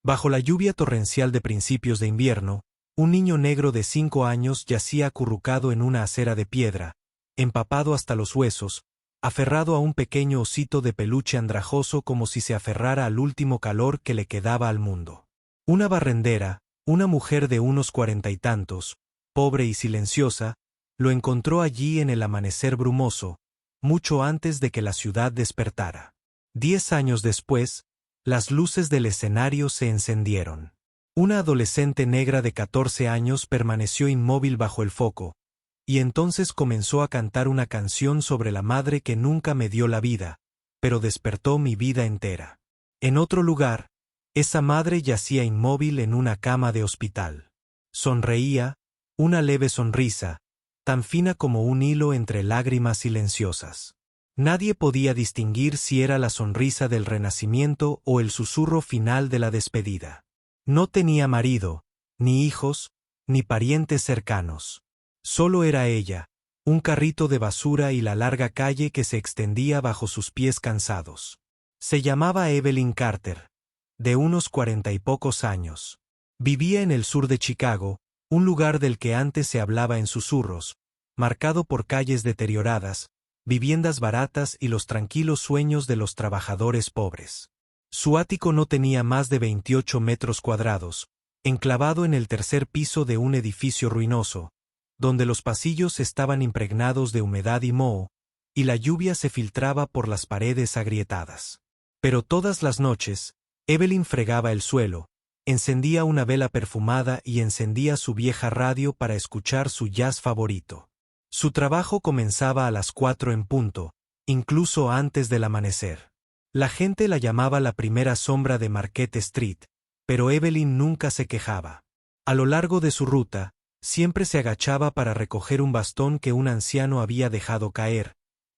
Bajo la lluvia torrencial de principios de invierno, un niño negro de 5 años yacía acurrucado en una acera de piedra, empapado hasta los huesos, aferrado a un pequeño osito de peluche andrajoso como si se aferrara al último calor que le quedaba al mundo. Una barrendera, una mujer de unos 40 y tantos, pobre y silenciosa, lo encontró allí en el amanecer brumoso, mucho antes de que la ciudad despertara. 10 años después, las luces del escenario se encendieron. Una adolescente negra de 14 años permaneció inmóvil bajo el foco, y entonces comenzó a cantar una canción sobre la madre que nunca me dio la vida, pero despertó mi vida entera. En otro lugar, esa madre yacía inmóvil en una cama de hospital. Sonreía, una leve sonrisa, tan fina como un hilo entre lágrimas silenciosas. Nadie podía distinguir si era la sonrisa del renacimiento o el susurro final de la despedida. No tenía marido, ni hijos, ni parientes cercanos. Solo era ella, un carrito de basura y la larga calle que se extendía bajo sus pies cansados. Se llamaba Evelyn Carter, de unos 40 y pocos años. Vivía en el sur de Chicago, un lugar del que antes se hablaba en susurros, marcado por calles deterioradas, viviendas baratas y los tranquilos sueños de los trabajadores pobres. Su ático no tenía más de 28 metros cuadrados, enclavado en el tercer piso de un edificio ruinoso, donde los pasillos estaban impregnados de humedad y moho, y la lluvia se filtraba por las paredes agrietadas. Pero todas las noches, Evelyn fregaba el suelo, encendía una vela perfumada y encendía su vieja radio para escuchar su jazz favorito. Su trabajo comenzaba a las 4 en punto, incluso antes del amanecer. La gente la llamaba la primera sombra de Marquette Street, pero Evelyn nunca se quejaba. A lo largo de su ruta, siempre se agachaba para recoger un bastón que un anciano había dejado caer,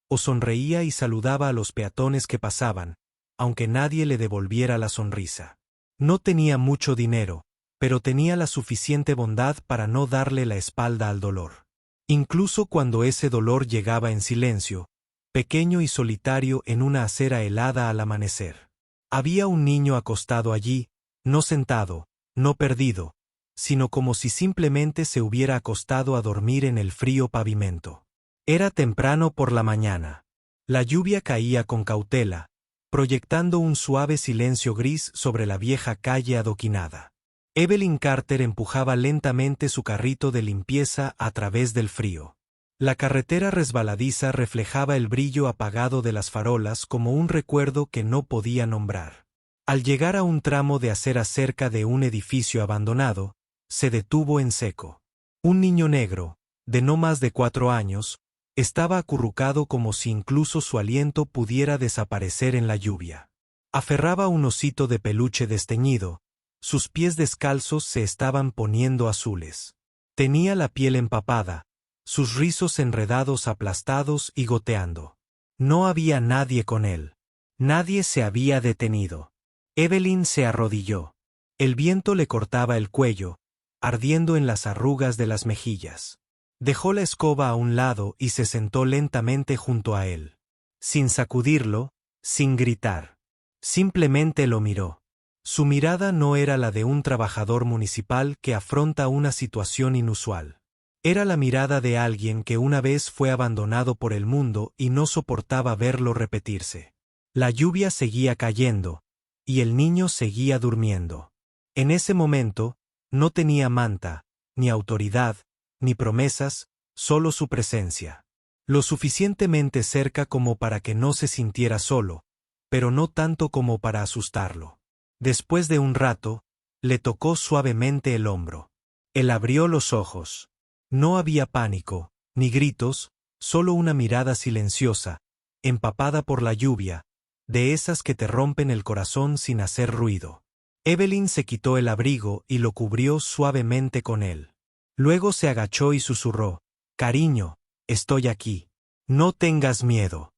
o sonreía y saludaba a los peatones que pasaban, aunque nadie le devolviera la sonrisa. No tenía mucho dinero, pero tenía la suficiente bondad para no darle la espalda al dolor. Incluso cuando ese dolor llegaba en silencio, pequeño y solitario en una acera helada al amanecer. Había un niño acostado allí, no sentado, no perdido, sino como si simplemente se hubiera acostado a dormir en el frío pavimento. Era temprano por la mañana. La lluvia caía con cautela, proyectando un suave silencio gris sobre la vieja calle adoquinada. Evelyn Carter empujaba lentamente su carrito de limpieza a través del frío. La carretera resbaladiza reflejaba el brillo apagado de las farolas como un recuerdo que no podía nombrar. Al llegar a un tramo de acera cerca de un edificio abandonado, se detuvo en seco. Un niño negro, de no más de 4 años, estaba acurrucado como si incluso su aliento pudiera desaparecer en la lluvia. Aferraba un osito de peluche desteñido, sus pies descalzos se estaban poniendo azules. Tenía la piel empapada, sus rizos enredados aplastados y goteando. No había nadie con él. Nadie se había detenido. Evelyn se arrodilló. El viento le cortaba el cuello, ardiendo en las arrugas de las mejillas. Dejó la escoba a un lado y se sentó lentamente junto a él. Sin sacudirlo, sin gritar. Simplemente lo miró. Su mirada no era la de un trabajador municipal que afronta una situación inusual. Era la mirada de alguien que una vez fue abandonado por el mundo y no soportaba verlo repetirse. La lluvia seguía cayendo, y el niño seguía durmiendo. En ese momento, no tenía manta, ni autoridad, ni promesas, solo su presencia. Lo suficientemente cerca como para que no se sintiera solo, pero no tanto como para asustarlo. Después de un rato, le tocó suavemente el hombro. Él abrió los ojos. No había pánico, ni gritos, solo una mirada silenciosa, empapada por la lluvia, de esas que te rompen el corazón sin hacer ruido. Evelyn se quitó el abrigo y lo cubrió suavemente con él. Luego se agachó y susurró: «Cariño, estoy aquí. No tengas miedo».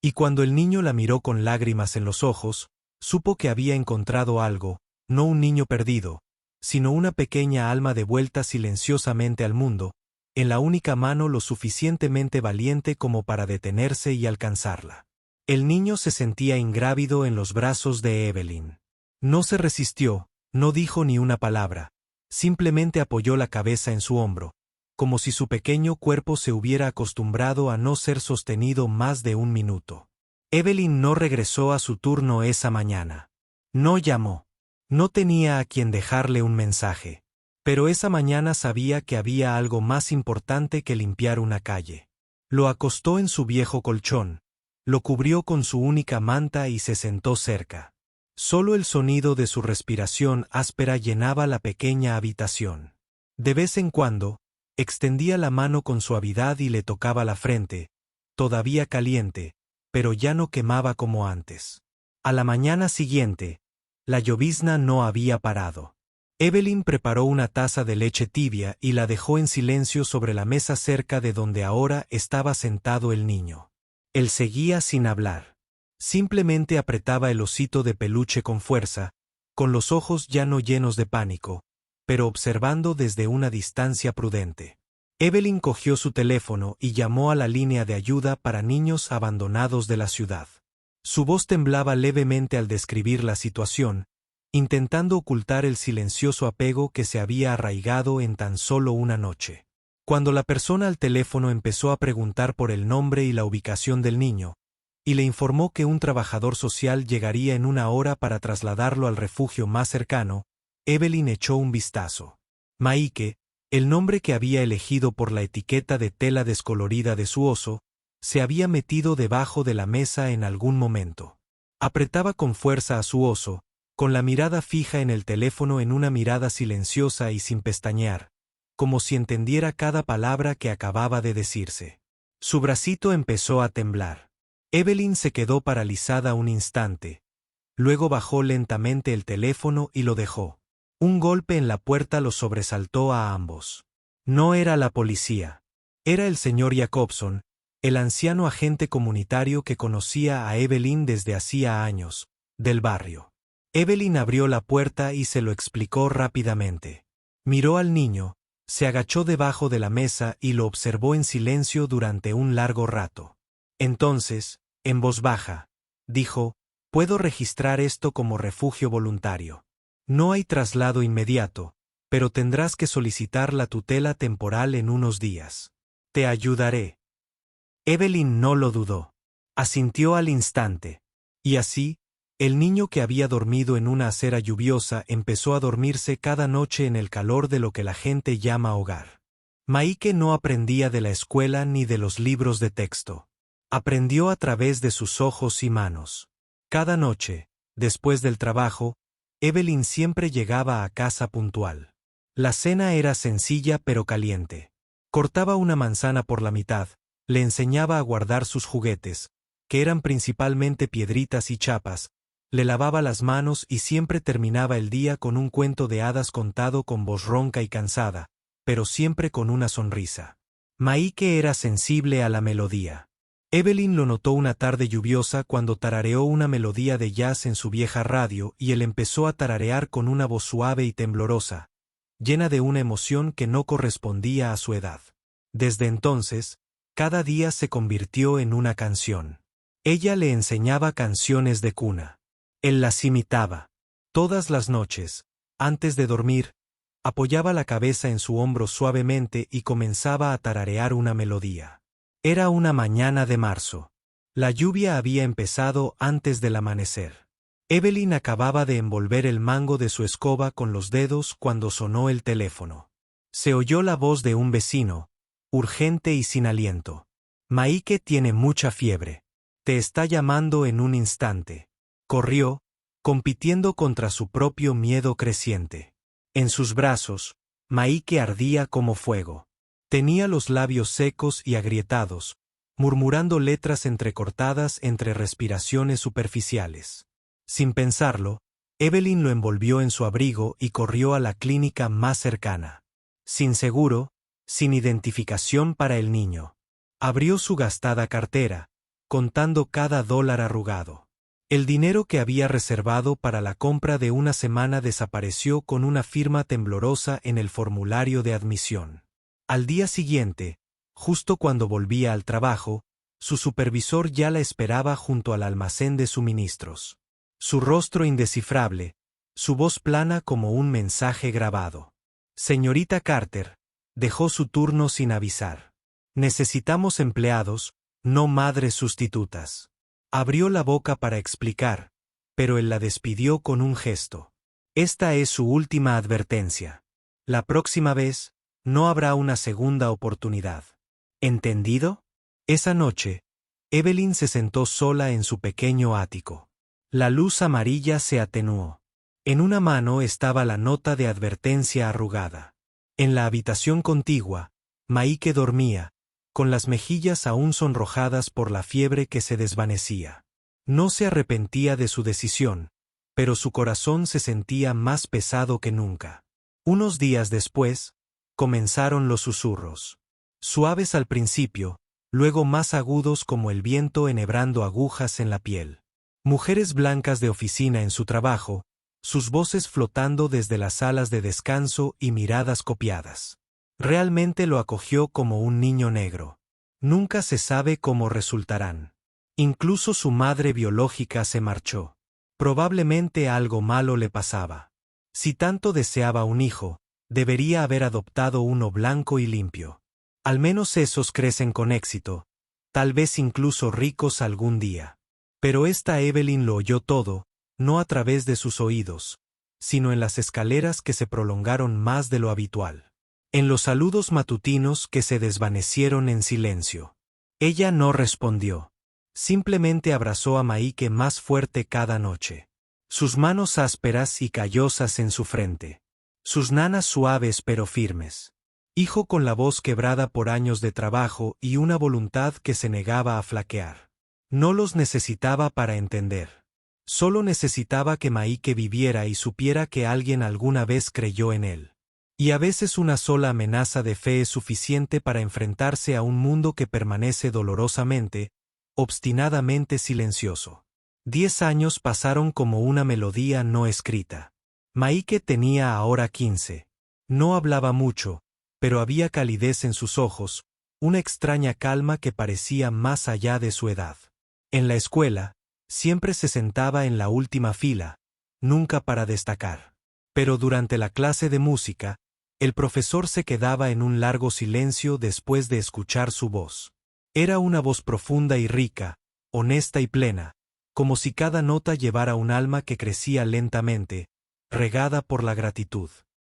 Y cuando el niño la miró con lágrimas en los ojos, supo que había encontrado algo, no un niño perdido, sino una pequeña alma devuelta silenciosamente al mundo, en la única mano lo suficientemente valiente como para detenerse y alcanzarla. El niño se sentía ingrávido en los brazos de Evelyn. No se resistió, no dijo ni una palabra, simplemente apoyó la cabeza en su hombro, como si su pequeño cuerpo se hubiera acostumbrado a no ser sostenido más de un minuto. Evelyn no regresó a su turno esa mañana. No llamó. No tenía a quien dejarle un mensaje. Pero esa mañana sabía que había algo más importante que limpiar una calle. Lo acostó en su viejo colchón, lo cubrió con su única manta y se sentó cerca. Solo el sonido de su respiración áspera llenaba la pequeña habitación. De vez en cuando, extendía la mano con suavidad y le tocaba la frente, todavía caliente, pero ya no quemaba como antes. A la mañana siguiente, la llovizna no había parado. Evelyn preparó una taza de leche tibia y la dejó en silencio sobre la mesa cerca de donde ahora estaba sentado el niño. Él seguía sin hablar. Simplemente apretaba el osito de peluche con fuerza, con los ojos ya no llenos de pánico, pero observando desde una distancia prudente. Evelyn cogió su teléfono y llamó a la línea de ayuda para niños abandonados de la ciudad. Su voz temblaba levemente al describir la situación, intentando ocultar el silencioso apego que se había arraigado en tan solo una noche. Cuando la persona al teléfono empezó a preguntar por el nombre y la ubicación del niño, y le informó que un trabajador social llegaría en una hora para trasladarlo al refugio más cercano, Evelyn echó un vistazo. Maike, el nombre que había elegido por la etiqueta de tela descolorida de su oso, se había metido debajo de la mesa en algún momento. Apretaba con fuerza a su oso, con la mirada fija en el teléfono en una mirada silenciosa y sin pestañear, como si entendiera cada palabra que acababa de decirse. Su bracito empezó a temblar. Evelyn se quedó paralizada un instante. Luego bajó lentamente el teléfono y lo dejó. Un golpe en la puerta los sobresaltó a ambos. No era la policía. Era el señor Jacobson, el anciano agente comunitario que conocía a Evelyn desde hacía años, del barrio. Evelyn abrió la puerta y se lo explicó rápidamente. Miró al niño, se agachó debajo de la mesa y lo observó en silencio durante un largo rato. Entonces, en voz baja, dijo: «Puedo registrar esto como refugio voluntario. No hay traslado inmediato, pero tendrás que solicitar la tutela temporal en unos días. Te ayudaré». Evelyn no lo dudó. Asintió al instante. Y así, el niño que había dormido en una acera lluviosa empezó a dormirse cada noche en el calor de lo que la gente llama hogar. Maike no aprendía de la escuela ni de los libros de texto. Aprendió a través de sus ojos y manos. Cada noche, después del trabajo, Evelyn siempre llegaba a casa puntual. La cena era sencilla pero caliente. Cortaba una manzana por la mitad, le enseñaba a guardar sus juguetes, que eran principalmente piedritas y chapas, le lavaba las manos y siempre terminaba el día con un cuento de hadas contado con voz ronca y cansada, pero siempre con una sonrisa. Maike era sensible a la melodía. Evelyn lo notó una tarde lluviosa cuando tarareó una melodía de jazz en su vieja radio y él empezó a tararear con una voz suave y temblorosa, llena de una emoción que no correspondía a su edad. Desde entonces, cada día se convirtió en una canción. Ella le enseñaba canciones de cuna. Él las imitaba. Todas las noches, antes de dormir, apoyaba la cabeza en su hombro suavemente y comenzaba a tararear una melodía. Era una mañana de marzo. La lluvia había empezado antes del amanecer. Evelyn acababa de envolver el mango de su escoba con los dedos cuando sonó el teléfono. Se oyó la voz de un vecino, urgente y sin aliento. «Maike tiene mucha fiebre. Te está llamando en un instante». Corrió, compitiendo contra su propio miedo creciente. En sus brazos, Maike ardía como fuego. Tenía los labios secos y agrietados, murmurando letras entrecortadas entre respiraciones superficiales. Sin pensarlo, Evelyn lo envolvió en su abrigo y corrió a la clínica más cercana. Sin seguro, sin identificación para el niño. Abrió su gastada cartera, contando cada dólar arrugado. El dinero que había reservado para la compra de una semana desapareció con una firma temblorosa en el formulario de admisión. Al día siguiente, justo cuando volvía al trabajo, su supervisor ya la esperaba junto al almacén de suministros. Su rostro indescifrable, su voz plana como un mensaje grabado. Señorita Carter, dejó su turno sin avisar. Necesitamos empleados, no madres sustitutas. Abrió la boca para explicar, pero él la despidió con un gesto. Esta es su última advertencia. La próxima vez, no habrá una segunda oportunidad. ¿Entendido? Esa noche, Evelyn se sentó sola en su pequeño ático. La luz amarilla se atenuó. En una mano estaba la nota de advertencia arrugada. En la habitación contigua, Maike dormía, con las mejillas aún sonrojadas por la fiebre que se desvanecía. No se arrepentía de su decisión, pero su corazón se sentía más pesado que nunca. Unos días después, comenzaron los susurros. Suaves al principio, luego más agudos como el viento enhebrando agujas en la piel. Mujeres blancas de oficina en su trabajo, sus voces flotando desde las salas de descanso y miradas copiadas. Realmente lo acogió como un niño negro. Nunca se sabe cómo resultarán. Incluso su madre biológica se marchó. Probablemente algo malo le pasaba. Si tanto deseaba un hijo, debería haber adoptado uno blanco y limpio. Al menos esos crecen con éxito, tal vez incluso ricos algún día. Pero esta Evelyn lo oyó todo, no a través de sus oídos, sino en las escaleras que se prolongaron más de lo habitual. En los saludos matutinos que se desvanecieron en silencio. Ella no respondió. Simplemente abrazó a Maike más fuerte cada noche. Sus manos ásperas y callosas en su frente. Sus nanas suaves pero firmes. Hijo con la voz quebrada por años de trabajo y una voluntad que se negaba a flaquear. No los necesitaba para entender. Solo necesitaba que Maike viviera y supiera que alguien alguna vez creyó en él. Y a veces una sola amenaza de fe es suficiente para enfrentarse a un mundo que permanece dolorosamente, obstinadamente silencioso. 10 años pasaron como una melodía no escrita. Maike tenía ahora 15. No hablaba mucho, pero había calidez en sus ojos, una extraña calma que parecía más allá de su edad. En la escuela, siempre se sentaba en la última fila, nunca para destacar. Pero durante la clase de música, el profesor se quedaba en un largo silencio después de escuchar su voz. Era una voz profunda y rica, honesta y plena, como si cada nota llevara un alma que crecía lentamente, regada por la gratitud.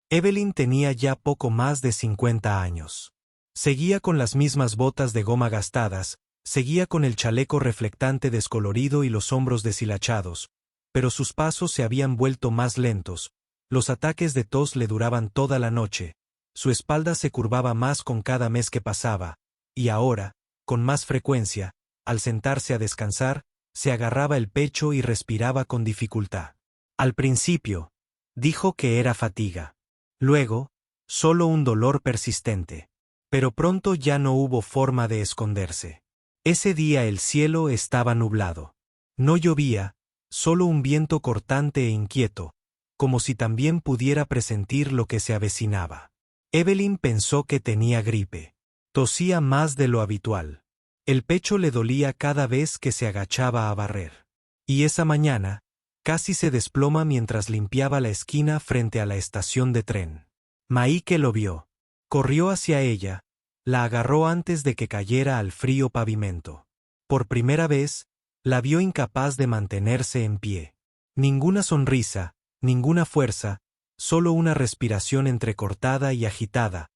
Evelyn tenía ya poco más de 50 años. Seguía con las mismas botas de goma gastadas, seguía con el chaleco reflectante descolorido y los hombros deshilachados, pero sus pasos se habían vuelto más lentos, los ataques de tos le duraban toda la noche, su espalda se curvaba más con cada mes que pasaba, y ahora, con más frecuencia, al sentarse a descansar, se agarraba el pecho y respiraba con dificultad. Al principio, dijo que era fatiga. Luego, solo un dolor persistente. Pero pronto ya no hubo forma de esconderse. Ese día el cielo estaba nublado. No llovía, solo un viento cortante e inquieto, como si también pudiera presentir lo que se avecinaba. Evelyn pensó que tenía gripe. Tosía más de lo habitual. El pecho le dolía cada vez que se agachaba a barrer. Y esa mañana, casi se desploma mientras limpiaba la esquina frente a la estación de tren. Maike lo vio. Corrió hacia ella, la agarró antes de que cayera al frío pavimento. Por primera vez, la vio incapaz de mantenerse en pie. Ninguna sonrisa, ninguna fuerza, solo una respiración entrecortada y agitada,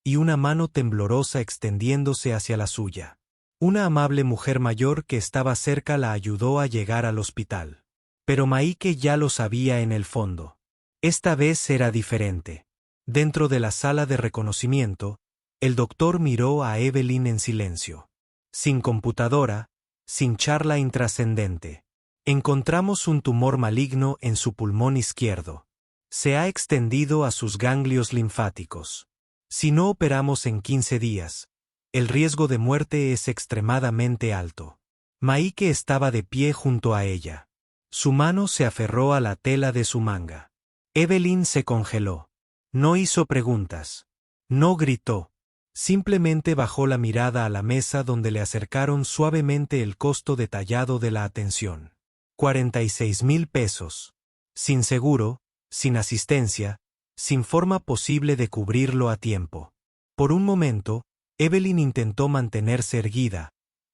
y una mano temblorosa extendiéndose hacia la suya. Una amable mujer mayor que estaba cerca la ayudó a llegar al hospital. Pero Maike ya lo sabía en el fondo. Esta vez era diferente. Dentro de la sala de reconocimiento, el doctor miró a Evelyn en silencio. Sin computadora, sin charla intrascendente. Encontramos un tumor maligno en su pulmón izquierdo. Se ha extendido a sus ganglios linfáticos. Si no operamos en 15 días, el riesgo de muerte es extremadamente alto. Maike estaba de pie junto a ella. Su mano se aferró a la tela de su manga. Evelyn se congeló. No hizo preguntas. No gritó. Simplemente bajó la mirada a la mesa donde le acercaron suavemente el costo detallado de la atención. 46,000 pesos. Sin seguro, sin asistencia, sin forma posible de cubrirlo a tiempo. Por un momento, Evelyn intentó mantenerse erguida,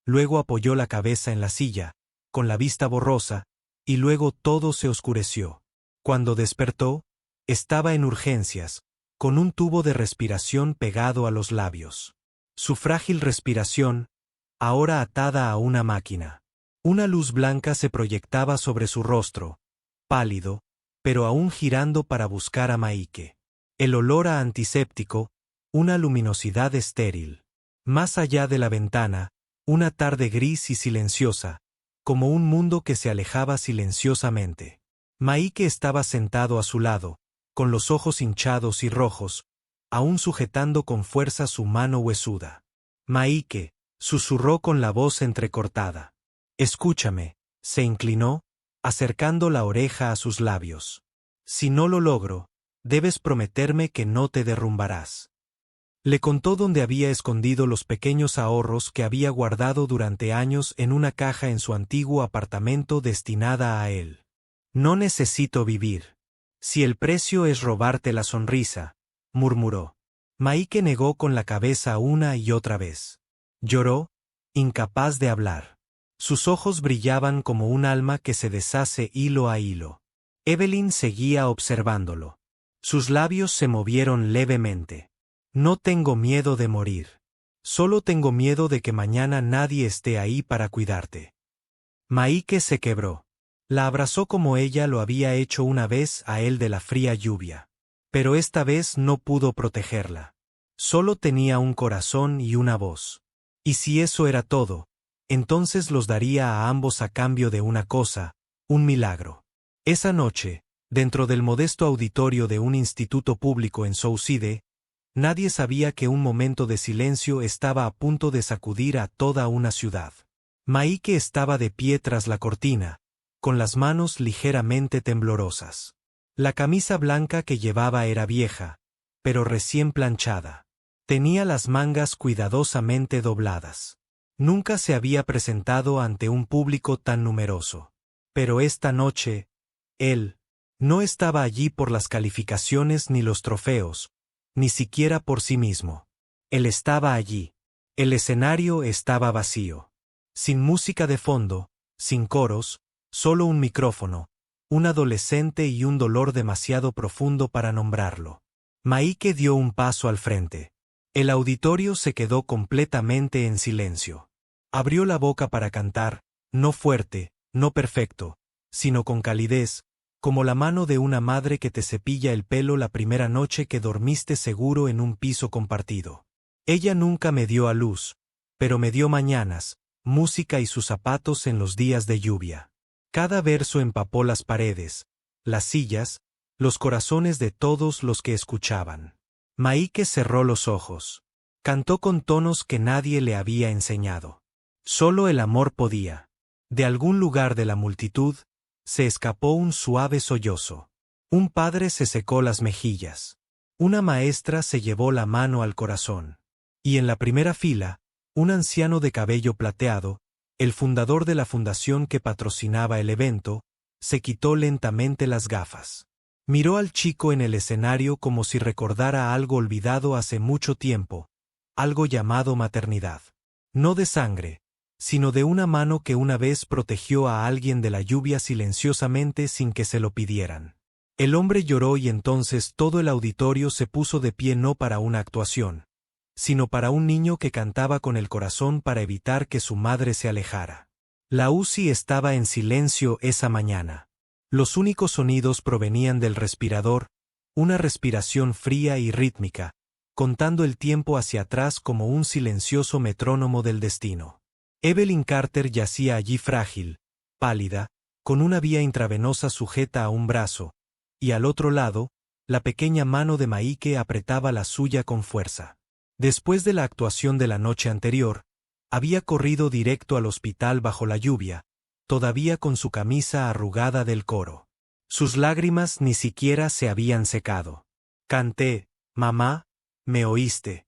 luego apoyó la cabeza en la silla, con la vista borrosa, y luego todo se oscureció. Cuando despertó, estaba en urgencias, con un tubo de respiración pegado a los labios. Su frágil respiración, ahora atada a una máquina. Una luz blanca se proyectaba sobre su rostro, pálido, pero aún girando para buscar a Maike. El olor a antiséptico, una luminosidad estéril. Más allá de la ventana, una tarde gris y silenciosa, como un mundo que se alejaba silenciosamente. Maike estaba sentado a su lado, con los ojos hinchados y rojos, aún sujetando con fuerza su mano huesuda. Maike, susurró con la voz entrecortada. Escúchame, se inclinó, acercando la oreja a sus labios. Si no lo logro, debes prometerme que no te derrumbarás. Le contó dónde había escondido los pequeños ahorros que había guardado durante años en una caja en su antiguo apartamento destinada a él. No necesito vivir. Si el precio es robarte la sonrisa, murmuró. Maike negó con la cabeza una y otra vez. Lloró, incapaz de hablar. Sus ojos brillaban como un alma que se deshace hilo a hilo. Evelyn seguía observándolo. Sus labios se movieron levemente. No tengo miedo de morir. Solo tengo miedo de que mañana nadie esté ahí para cuidarte. Maike se quebró. La abrazó como ella lo había hecho una vez a él de la fría lluvia. Pero esta vez no pudo protegerla. Solo tenía un corazón y una voz. Y si eso era todo, entonces los daría a ambos a cambio de una cosa, un milagro. Esa noche, dentro del modesto auditorio de un instituto público en Southside, nadie sabía que un momento de silencio estaba a punto de sacudir a toda una ciudad. Maike estaba de pie tras la cortina, con las manos ligeramente temblorosas. La camisa blanca que llevaba era vieja, pero recién planchada. Tenía las mangas cuidadosamente dobladas. Nunca se había presentado ante un público tan numeroso. Pero esta noche, él no estaba allí por las calificaciones ni los trofeos, ni siquiera por sí mismo. Él estaba allí. El escenario estaba vacío. Sin música de fondo, sin coros, solo un micrófono, un adolescente y un dolor demasiado profundo para nombrarlo. Maike dio un paso al frente. El auditorio se quedó completamente en silencio. Abrió la boca para cantar, no fuerte, no perfecto, sino con calidez, como la mano de una madre que te cepilla el pelo la primera noche que dormiste seguro en un piso compartido. Ella nunca me dio a luz, pero me dio mañanas, música y sus zapatos en los días de lluvia. Cada verso empapó las paredes, las sillas, los corazones de todos los que escuchaban. Maike cerró los ojos. Cantó con tonos que nadie le había enseñado. Solo el amor podía. De algún lugar de la multitud, se escapó un suave sollozo. Un padre se secó las mejillas. Una maestra se llevó la mano al corazón. Y en la primera fila, un anciano de cabello plateado, el fundador de la fundación que patrocinaba el evento, se quitó lentamente las gafas. Miró al chico en el escenario como si recordara algo olvidado hace mucho tiempo, algo llamado maternidad. No de sangre, sino de una mano que una vez protegió a alguien de la lluvia silenciosamente sin que se lo pidieran. El hombre lloró y entonces todo el auditorio se puso de pie no para una actuación, sino para un niño que cantaba con el corazón para evitar que su madre se alejara. La UCI estaba en silencio esa mañana. Los únicos sonidos provenían del respirador, una respiración fría y rítmica, contando el tiempo hacia atrás como un silencioso metrónomo del destino. Evelyn Carter yacía allí frágil, pálida, con una vía intravenosa sujeta a un brazo, y al otro lado, la pequeña mano de Maike apretaba la suya con fuerza. Después de la actuación de la noche anterior, había corrido directo al hospital bajo la lluvia, todavía con su camisa arrugada del coro. Sus lágrimas ni siquiera se habían secado. Canté, mamá, ¿me oíste?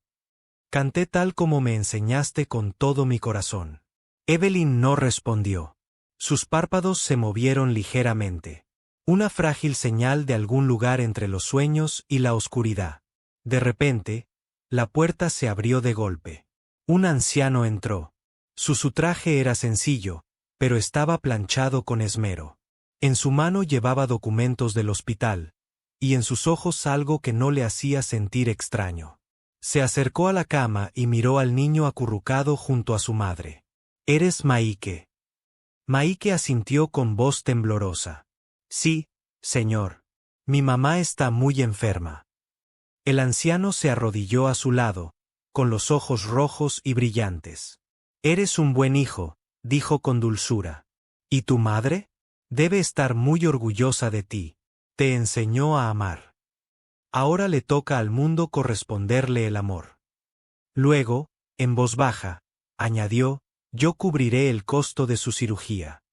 Canté tal como me enseñaste con todo mi corazón. Evelyn no respondió. Sus párpados se movieron ligeramente. Una frágil señal de algún lugar entre los sueños y la oscuridad. De repente, la puerta se abrió de golpe. Un anciano entró. Su traje era sencillo, pero estaba planchado con esmero. En su mano llevaba documentos del hospital, y en sus ojos algo que no le hacía sentir extraño. Se acercó a la cama y miró al niño acurrucado junto a su madre. «¿Eres Maike?» Maike asintió con voz temblorosa. «Sí, señor. Mi mamá está muy enferma». El anciano se arrodilló a su lado, con los ojos rojos y brillantes. «Eres un buen hijo», dijo con dulzura. «¿Y tu madre? Debe estar muy orgullosa de ti. Te enseñó a amar. Ahora le toca al mundo corresponderle el amor». Luego, en voz baja, añadió: «Yo cubriré el costo de su cirugía».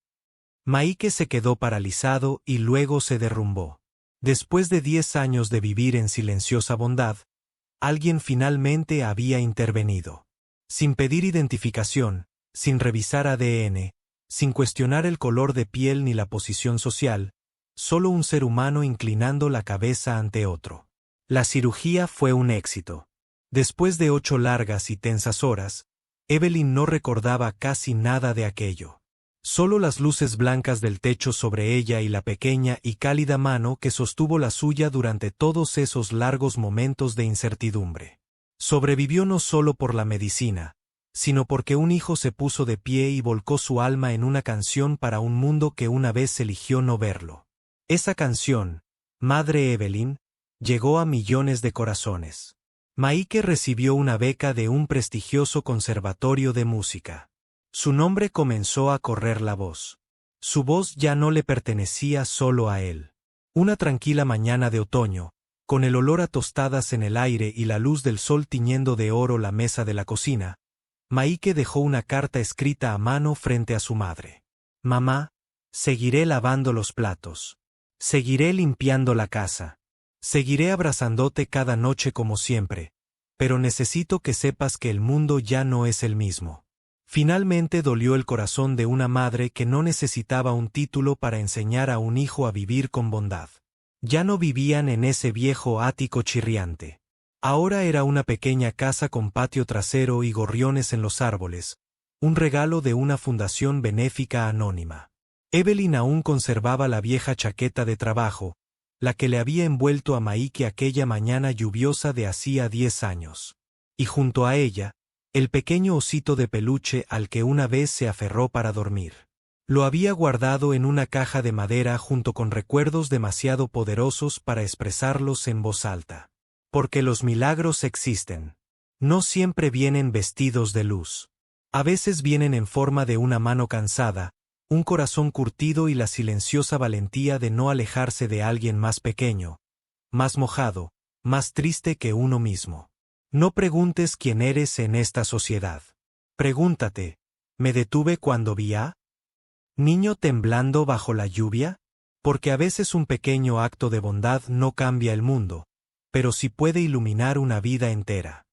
Maike se quedó paralizado y luego se derrumbó. Después de 10 años de vivir en silenciosa bondad, alguien finalmente había intervenido. Sin pedir identificación, sin revisar ADN, sin cuestionar el color de piel ni la posición social, solo un ser humano inclinando la cabeza ante otro. La cirugía fue un éxito. Después de 8 largas y tensas horas, Evelyn no recordaba casi nada de aquello. Solo las luces blancas del techo sobre ella y la pequeña y cálida mano que sostuvo la suya durante todos esos largos momentos de incertidumbre. Sobrevivió no solo por la medicina, sino porque un hijo se puso de pie y volcó su alma en una canción para un mundo que una vez eligió no verlo. Esa canción, Madre Evelyn, llegó a millones de corazones. Maike recibió una beca de un prestigioso conservatorio de música. Su nombre comenzó a correr la voz. Su voz ya no le pertenecía solo a él. Una tranquila mañana de otoño, con el olor a tostadas en el aire y la luz del sol tiñendo de oro la mesa de la cocina, Maike dejó una carta escrita a mano frente a su madre. «Mamá, seguiré lavando los platos. Seguiré limpiando la casa. Seguiré abrazándote cada noche como siempre, pero necesito que sepas que el mundo ya no es el mismo». Finalmente dolió el corazón de una madre que no necesitaba un título para enseñar a un hijo a vivir con bondad. Ya no vivían en ese viejo ático chirriante. Ahora era una pequeña casa con patio trasero y gorriones en los árboles, un regalo de una fundación benéfica anónima. Evelyn aún conservaba la vieja chaqueta de trabajo, la que le había envuelto a Maike aquella mañana lluviosa de hacía 10 años. Y junto a ella, el pequeño osito de peluche al que una vez se aferró para dormir. Lo había guardado en una caja de madera junto con recuerdos demasiado poderosos para expresarlos en voz alta. Porque los milagros existen. No siempre vienen vestidos de luz. A veces vienen en forma de una mano cansada, un corazón curtido y la silenciosa valentía de no alejarse de alguien más pequeño, más mojado, más triste que uno mismo. No preguntes quién eres en esta sociedad. Pregúntate: ¿me detuve cuando vi a niño temblando bajo la lluvia? Porque a veces un pequeño acto de bondad no cambia el mundo, pero sí puede iluminar una vida entera.